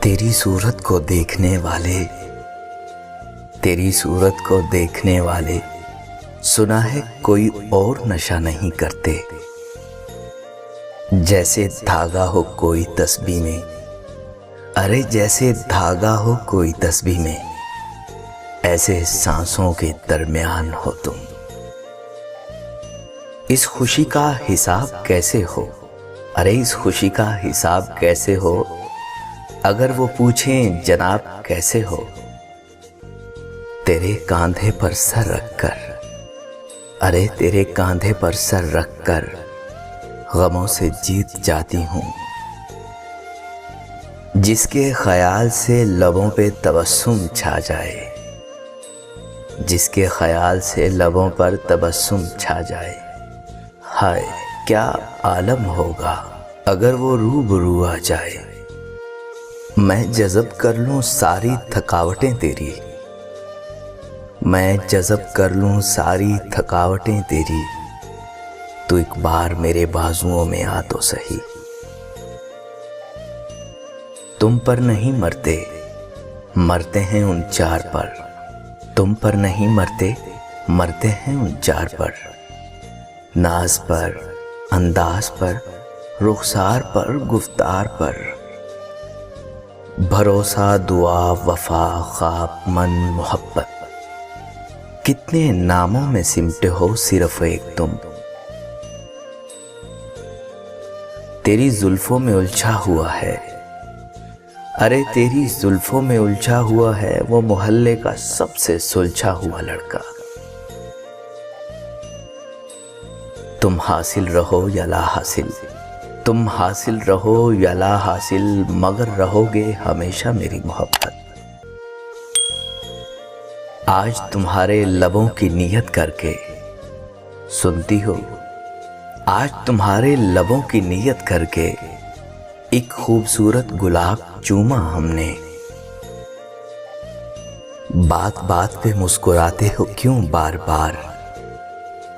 तेरी सूरत को देखने वाले, तेरी सूरत को देखने वाले सुना है कोई और नशा नहीं करते। जैसे धागा हो कोई तस्बीह में, अरे जैसे धागा हो कोई तस्बीह में, ऐसे सांसों के दरमियान हो तुम। इस खुशी का हिसाब कैसे हो, अरे इस खुशी का हिसाब कैसे हो, अगर वो पूछें जनाब कैसे हो। तेरे कांधे पर सर रखकर, अरे तेरे कांधे पर सर रखकर गमों से जीत जाती हूँ। जिसके ख्याल से लबों पे तबस्सुम छा जाए, जिसके ख्याल से लबों पर तबस्सुम छा जाए, हाय क्या आलम होगा अगर वो रूबरू आ जाए। मैं जज़ब कर लूँ सारी थकावटें तेरी, मैं जज़ब कर लूँ सारी थकावटें तेरी, तो एक बार मेरे बाजुओं में आ तो सही। तुम पर नहीं मरते, मरते हैं उन चार पर, तुम पर नहीं मरते, मरते हैं उन चार पर। नाज पर, अंदाज पर, रुखसार पर, गुफ्तार पर, भरोसा, दुआ, वफा, ख्वाब, मन, मोहब्बत, कितने नामों में सिमटे हो सिर्फ एक तुम। तेरी जुल्फों में उलझा हुआ है, अरे तेरी जुल्फों में उलझा हुआ है वो मोहल्ले का सबसे सुलझा हुआ लड़का। तुम हासिल रहो या ला हासिल, तुम हासिल रहो या ला हासिल, मगर रहोगे हमेशा मेरी मोहब्बत। आज तुम्हारे लबों की नियत करके, सुनती हो, आज तुम्हारे लबों की नियत करके एक खूबसूरत गुलाब चूमा हमने। बात बात पे मुस्कुराते हो क्यों बार बार,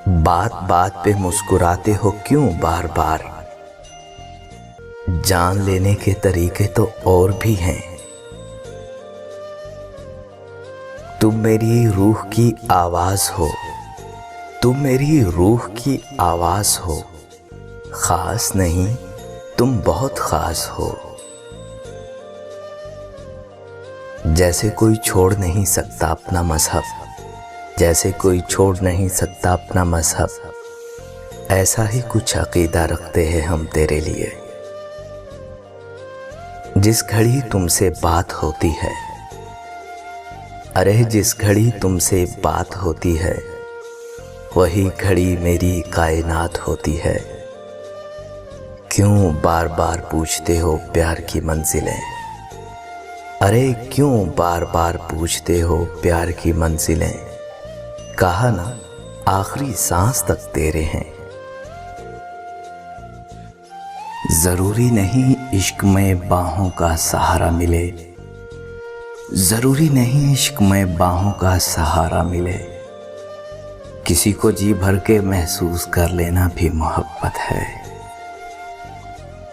बात बात पे मुस्कुराते हो क्यों बार बार। जान लेने के तरीके तो और भी हैं। तुम मेरी रूह की आवाज हो, तुम मेरी रूह की आवाज हो, खास नहीं तुम बहुत खास हो। जैसे कोई छोड़ नहीं सकता अपना मजहब, जैसे कोई छोड़ नहीं सकता अपना मजहब, ऐसा ही कुछ अकीदा रखते हैं हम तेरे लिए। जिस घड़ी तुमसे बात होती है, अरे जिस घड़ी तुमसे बात होती है, वही घड़ी मेरी कायनात होती है। क्यों बार बार पूछते हो प्यार की मंजिलें, अरे क्यों बार बार पूछते हो प्यार की मंजिलें। कहा ना आखिरी सांस तक तेरे हैं। जरूरी नहीं इश्क में बाहों का सहारा मिले, जरूरी नहीं इश्क में बाहों का सहारा मिले। किसी को जी भर के महसूस कर लेना भी मोहब्बत है।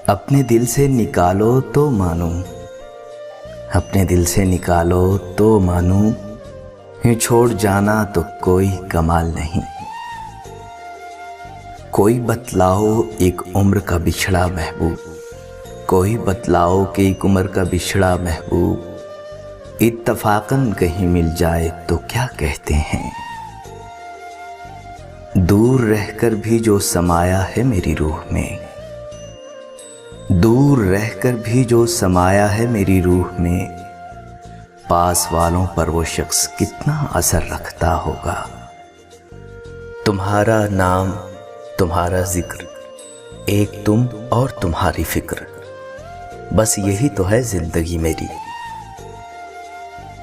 अपने दिल से निकालो तो मानूं, अपने दिल से निकालो तो मानूं, यूं छोड़ जाना तो कोई कमाल नहीं। कोई बतलाओ एक उम्र का बिछड़ा महबूब, कोई बतलाओ कि एक उम्र का बिछड़ा महबूब इत्तफाकन कहीं मिल जाए तो क्या कहते हैं। दूर रहकर भी जो समाया है मेरी रूह में, दूर रहकर भी जो समाया है मेरी रूह में, पास वालों पर वो शख्स कितना असर रखता होगा। तुम्हारा नाम, तुम्हारा जिक्र, एक तुम और तुम्हारी फिक्र, बस यही तो है जिंदगी मेरी।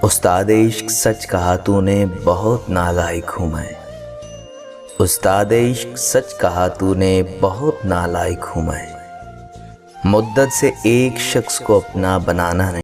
उस्ताद इश्क सच कहा तूने बहुत नालायक हूँ मैं, उस्ताद इश्क सच कहा तूने बहुत नालायक हूँ मैं। मुद्दत से एक शख्स को अपना बनाना नहीं।